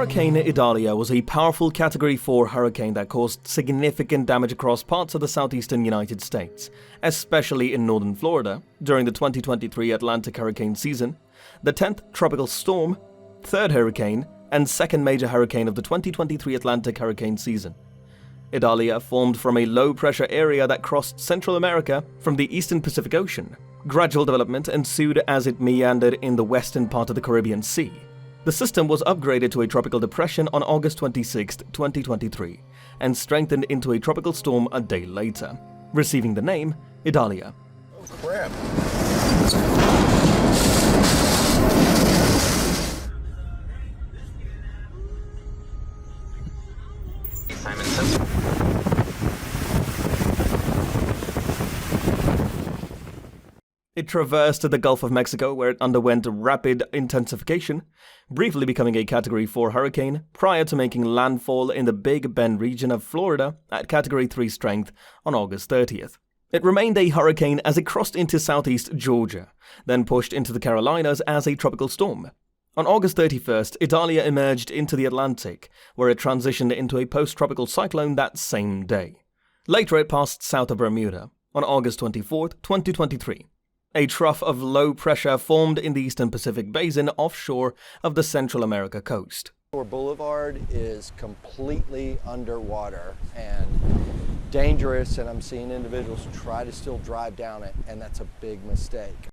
Hurricane Idalia was a powerful Category 4 hurricane that caused significant damage across parts of the southeastern United States, especially in northern Florida, during the 2023 Atlantic hurricane season, the 10th tropical storm, 3rd hurricane, and 2nd major hurricane of the 2023 Atlantic hurricane season. Idalia formed from a low-pressure area that crossed Central America from the eastern Pacific Ocean. Gradual development ensued as it meandered in the western part of the Caribbean Sea. The system was upgraded to a tropical depression on August 26, 2023, and strengthened into a tropical storm a day later, receiving the name Idalia. Oh, crap. It traversed the Gulf of Mexico, where it underwent rapid intensification, briefly becoming a Category 4 hurricane prior to making landfall in the Big Bend region of Florida at Category 3 strength on August 30th. It remained a hurricane as it crossed into southeast Georgia, then pushed into the Carolinas as a tropical storm. On August 31st, Idalia emerged into the Atlantic, where it transitioned into a post-tropical cyclone that same day. Later, it passed south of Bermuda on August 24th, 2023. A trough of low pressure formed in the eastern Pacific Basin offshore of the Central America coast. Boulevard is completely underwater and dangerous, and I'm seeing individuals try to still drive down it, and that's a big mistake.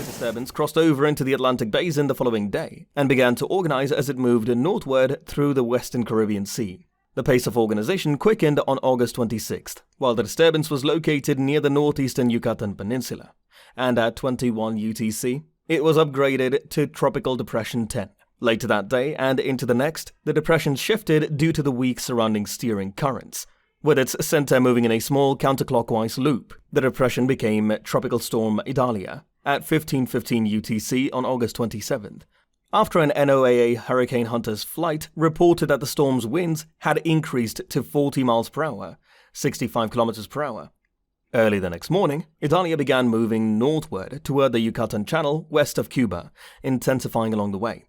Disturbance crossed over into the Atlantic Basin the following day and began to organize as it moved northward through the western Caribbean Sea. The pace of organization quickened on August 26th, while the disturbance was located near the northeastern Yucatan Peninsula, and at 21 UTC, it was upgraded to Tropical Depression 10. Later that day and into the next, the depression shifted due to the weak surrounding steering currents. With its center moving in a small counterclockwise loop, the depression became Tropical Storm Idalia at 15:15 UTC on August 27th, after an NOAA Hurricane Hunters flight reported that the storm's winds had increased to 40 miles per hour, 65 kilometers per hour. Early the next morning, Idalia began moving northward toward the Yucatan Channel west of Cuba, intensifying along the way.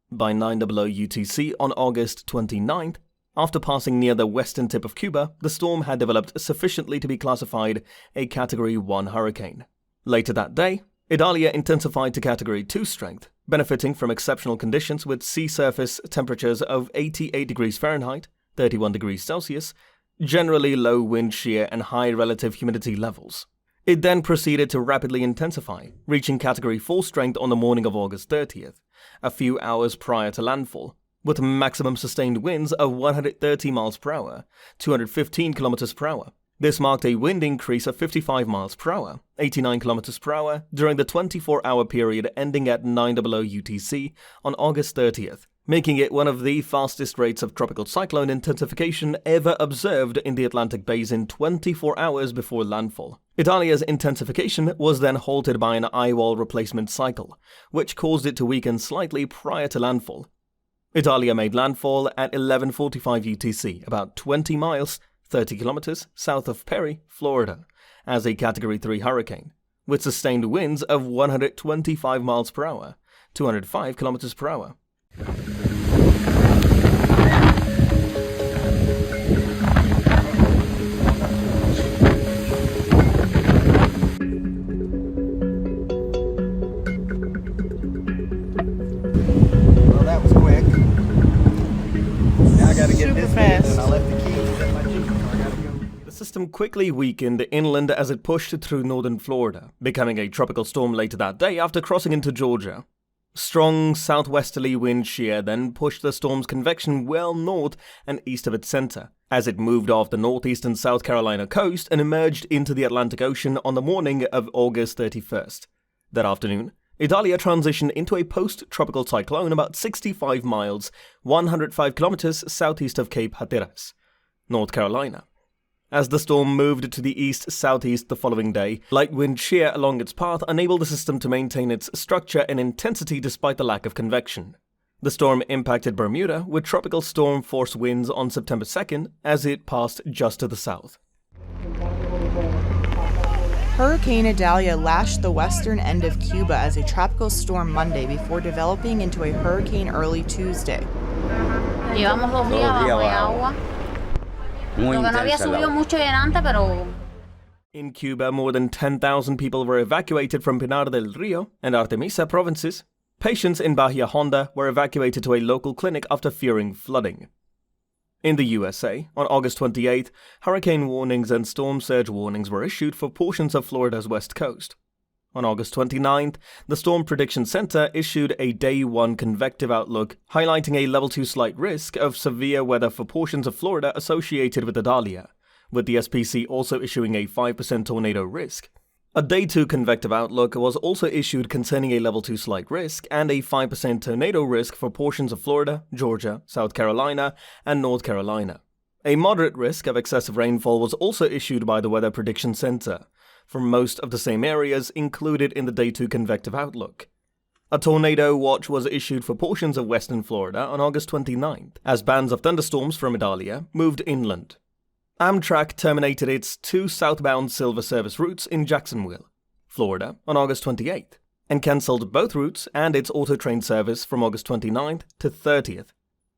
By 9:00 UTC on August 29th, after passing near the western tip of Cuba, the storm had developed sufficiently to be classified a Category 1 hurricane. Later that day, Idalia intensified to Category 2 strength, benefiting from exceptional conditions with sea surface temperatures of 88 degrees Fahrenheit, 31 degrees Celsius, generally low wind shear and high relative humidity levels. It then proceeded to rapidly intensify, reaching Category 4 strength on the morning of August 30th, a few hours prior to landfall, with maximum sustained winds of 130 miles per hour, 215 kilometers per hour. This marked a wind increase of 55 miles per hour, 89 kilometers per hour, during the 24-hour period ending at 9:00 UTC on August 30th, making it one of the fastest rates of tropical cyclone intensification ever observed in the Atlantic Basin 24 hours before landfall. Idalia's intensification was then halted by an eye wall replacement cycle, which caused it to weaken slightly prior to landfall. Idalia made landfall at 11:45 UTC, about 20 miles 30 kilometers south of Perry, Florida, as a Category 3 hurricane, with sustained winds of 125 miles per hour, 205 kilometers per hour. Well, that was quick. Now I gotta get Super this fast. and I left the keys at my Jeep. The system quickly weakened inland as it pushed through northern Florida, becoming a tropical storm later that day after crossing into Georgia. Strong southwesterly wind shear then pushed the storm's convection well north and east of its center, as it moved off the northeastern South Carolina coast and emerged into the Atlantic Ocean on the morning of August 31st. That afternoon, Idalia transitioned into a post-tropical cyclone about 65 miles, 105 kilometers southeast of Cape Hatteras, North Carolina. As the storm moved to the east-southeast the following day, light wind shear along its path enabled the system to maintain its structure and intensity despite the lack of convection. The storm impacted Bermuda with tropical storm force winds on September 2nd as it passed just to the south. Hurricane Idalia lashed the western end of Cuba as a tropical storm Monday before developing into a hurricane early Tuesday. Llevamos 2 días bajo agua. Lo que no había subido mucho antes, pero... In Cuba, more than 10,000 people were evacuated from Pinar del Rio and Artemisa provinces. Patients in Bahia Honda were evacuated to a local clinic after fearing flooding. In the USA, on August 28th, hurricane warnings and storm surge warnings were issued for portions of Florida's west coast. On August 29th, the Storm Prediction Center issued a Day 1 convective outlook, highlighting a Level 2 slight risk of severe weather for portions of Florida associated with Idalia, with the SPC also issuing a 5% tornado risk. A Day 2 convective outlook was also issued concerning a Level 2 slight risk and a 5% tornado risk for portions of Florida, Georgia, South Carolina, and North Carolina. A moderate risk of excessive rainfall was also issued by the Weather Prediction Center, for most of the same areas included in the Day 2 convective outlook. A tornado watch was issued for portions of western Florida on August 29th, as bands of thunderstorms from Idalia moved inland. Amtrak terminated its 2 southbound Silver Service routes in Jacksonville, Florida, on August 28th, and cancelled both routes and its auto train service from August 29th to 30th.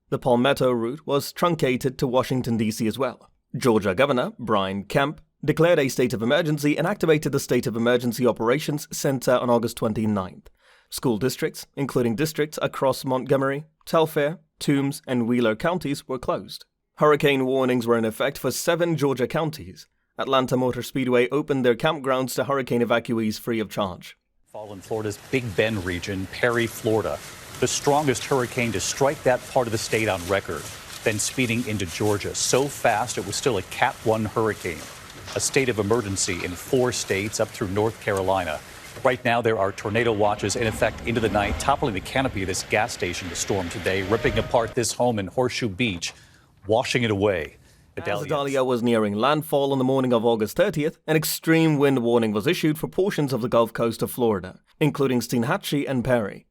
The Palmetto route was truncated to Washington, D.C. as well. Georgia Governor Brian Kemp declared a state of emergency and activated the State of Emergency Operations Center on August 29th. School districts, including districts across Montgomery, Telfair, Toombs, and Wheeler counties, were closed. Hurricane warnings were in effect for 7 Georgia counties. Atlanta Motor Speedway opened their campgrounds to hurricane evacuees free of charge. Fall in Florida's Big Bend region, Perry, Florida, the strongest hurricane to strike that part of the state on record, then speeding into Georgia so fast it was still a Cat 1 hurricane. A state of emergency in 4 states up through North Carolina. Right now, there are tornado watches in effect into the night, toppling the canopy of this gas station the storm today, ripping apart this home in Horseshoe Beach, washing it away. As Idalia was nearing landfall on the morning of August 30th, an extreme wind warning was issued for portions of the Gulf Coast of Florida, including Steinhatchee and Perry.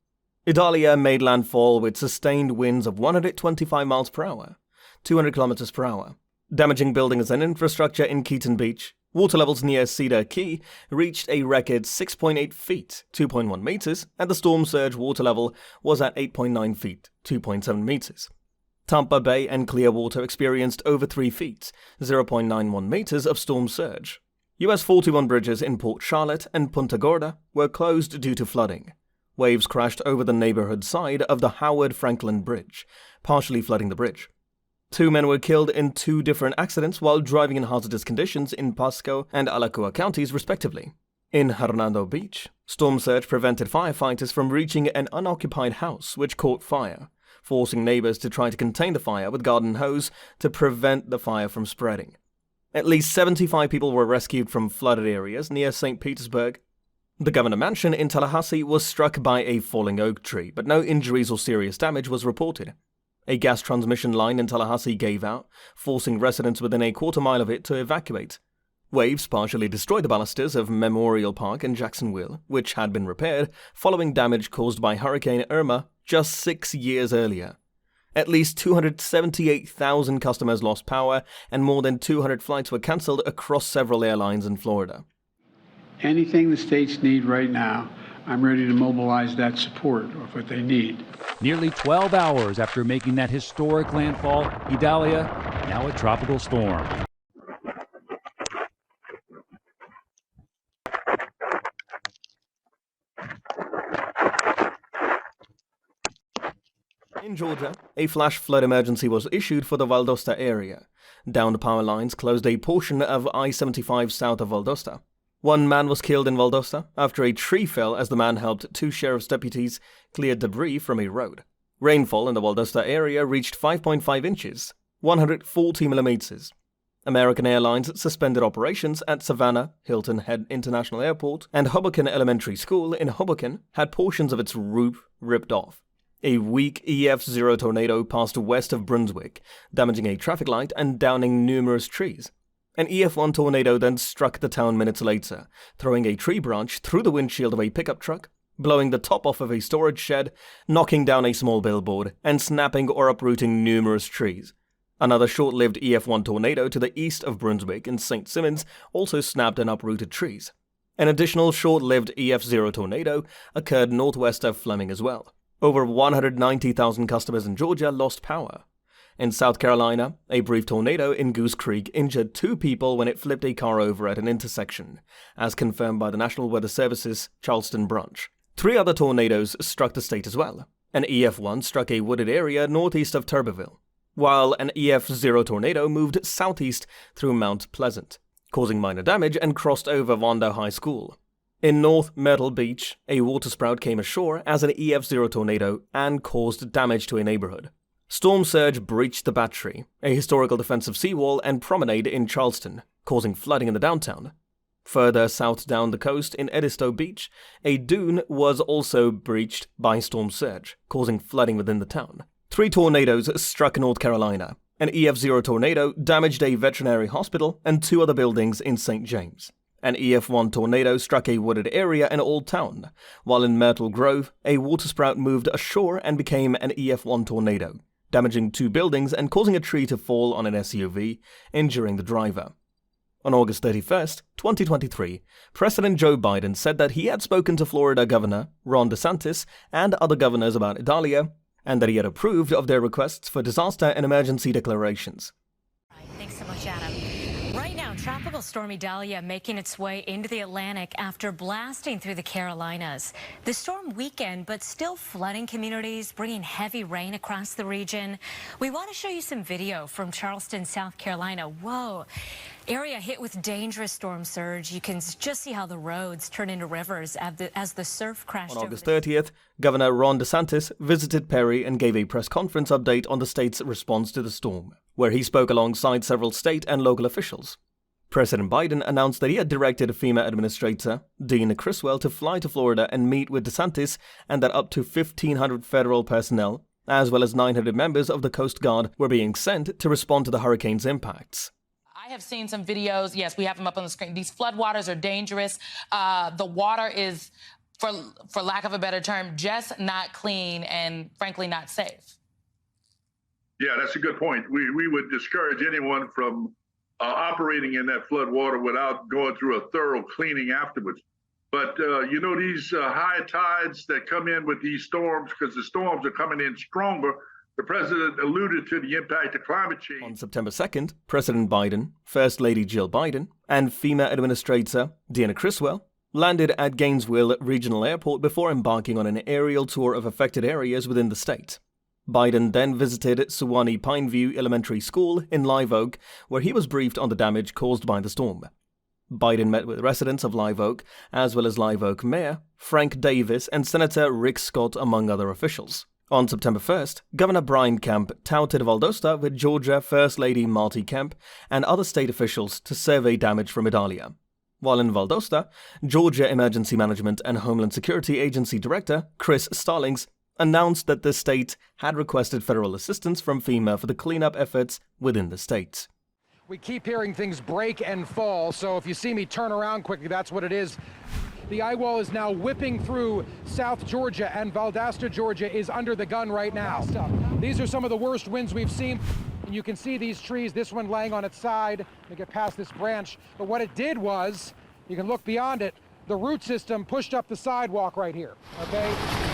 Idalia made landfall with sustained winds of 125 miles per hour, 200 kilometers per hour, damaging buildings and infrastructure in Keaton Beach. Water levels near Cedar Key reached a record 6.8 feet, 2.1 meters, and the storm surge water level was at 8.9 feet, 2.7 meters. Tampa Bay and Clearwater experienced over 3 feet, 0.91 meters of storm surge. US 41 bridges in Port Charlotte and Punta Gorda were closed due to flooding. Waves crashed over the neighborhood side of the Howard Franklin Bridge, partially flooding the bridge. 2 men were killed in 2 different accidents while driving in hazardous conditions in Pasco and Alachua counties, respectively. In Hernando Beach, storm surge prevented firefighters from reaching an unoccupied house which caught fire, forcing neighbors to try to contain the fire with garden hose to prevent the fire from spreading. At least 75 people were rescued from flooded areas near St. Petersburg. The Governor Mansion in Tallahassee was struck by a falling oak tree, but no injuries or serious damage was reported. A gas transmission line in Tallahassee gave out, forcing residents within a quarter-mile of it to evacuate. Waves partially destroyed the balusters of Memorial Park in Jacksonville, which had been repaired following damage caused by Hurricane Irma just 6 years earlier. At least 278,000 customers lost power, and more than 200 flights were cancelled across several airlines in Florida. Anything the states need right now, I'm ready to mobilize that support of what they need. Nearly 12 hours after making that historic landfall, Idalia, now a tropical storm. In Georgia, a flash flood emergency was issued for the Valdosta area. Downed power lines closed a portion of I-75 south of Valdosta. 1 man was killed in Valdosta after a tree fell as the man helped 2 sheriff's deputies clear debris from a road. Rainfall in the Valdosta area reached 5.5 inches, 140 millimeters. American Airlines suspended operations at Savannah, Hilton Head International Airport, and Hoboken Elementary School in Hoboken had portions of its roof ripped off. A weak EF0 tornado passed west of Brunswick, damaging a traffic light and downing numerous trees. An EF1 tornado then struck the town minutes later, throwing a tree branch through the windshield of a pickup truck, blowing the top off of a storage shed, knocking down a small billboard, and snapping or uprooting numerous trees. Another short-lived EF1 tornado to the east of Brunswick in St. Simons also snapped and uprooted trees. An additional short-lived EF0 tornado occurred northwest of Fleming as well. Over 190,000 customers in Georgia lost power. In South Carolina, a brief tornado in Goose Creek injured 2 people when it flipped a car over at an intersection, as confirmed by the National Weather Service's Charleston branch. 3 other tornadoes struck the state as well. An EF1 struck a wooded area northeast of Turbeville, while an EF0 tornado moved southeast through Mount Pleasant, causing minor damage and crossed over Wanda High School. In North Myrtle Beach, a watersprout came ashore as an EF0 tornado and caused damage to a neighborhood. Storm surge breached the Battery, a historical defensive seawall and promenade in Charleston, causing flooding in the downtown. Further south down the coast in Edisto Beach, a dune was also breached by storm surge, causing flooding within the town. 3 tornadoes struck North Carolina. An EF0 tornado damaged a veterinary hospital and 2 other buildings in St. James. An EF1 tornado struck a wooded area in Old Town, while in Myrtle Grove, a watersprout moved ashore and became an EF1 tornado, damaging 2 buildings and causing a tree to fall on an SUV, injuring the driver. On August 31st, 2023, President Joe Biden said that he had spoken to Florida Governor Ron DeSantis and other governors about Idalia, and that he had approved of their requests for disaster and emergency declarations. Thanks so much, Adam. Right now, Tropical Storm Idalia making its way into the Atlantic after blasting through the Carolinas. The storm weakened, but still flooding communities, bringing heavy rain across the region. We want to show you some video from Charleston, South Carolina. Whoa. Area hit with dangerous storm surge. You can just see how the roads turn into rivers as the surf crashed. On August 30th, Governor Ron DeSantis visited Perry and gave a press conference update on the state's response to the storm, where he spoke alongside several state and local officials. President Biden announced that he had directed FEMA Administrator Dean Criswell to fly to Florida and meet with DeSantis, and that up to 1,500 federal personnel, as well as 900 members of the Coast Guard, were being sent to respond to the hurricane's impacts. I have seen some videos. Yes, we have them up on the screen. These floodwaters are dangerous. The water is, for lack of a better term, just not clean and, frankly, not safe. Yeah, that's a good point. We would discourage anyone from operating in that flood water without going through a thorough cleaning afterwards. But, these high tides that come in with these storms, because the storms are coming in stronger, the president alluded to the impact of climate change. On September 2nd, President Biden, First Lady Jill Biden, and FEMA Administrator Deanna Criswell landed at Gainesville Regional Airport before embarking on an aerial tour of affected areas within the state. Biden then visited Suwannee Pineview Elementary School in Live Oak, where he was briefed on the damage caused by the storm. Biden met with residents of Live Oak, as well as Live Oak Mayor Frank Davis and Senator Rick Scott, among other officials. On September 1st, Governor Brian Kemp touted Valdosta with Georgia First Lady Marty Kemp and other state officials to survey damage from Idalia. While in Valdosta, Georgia Emergency Management and Homeland Security Agency Director Chris Stallings announced that the state had requested federal assistance from FEMA for the cleanup efforts within the state. We keep hearing things break and fall, so if you see me turn around quickly, that's what it is. The eye wall is now whipping through South Georgia, and Valdosta, Georgia is under the gun right now. These are some of the worst winds we've seen. And you can see these trees, this one laying on its side. Let me get past this branch. But what it did was, you can look beyond it, the root system pushed up the sidewalk right here, okay?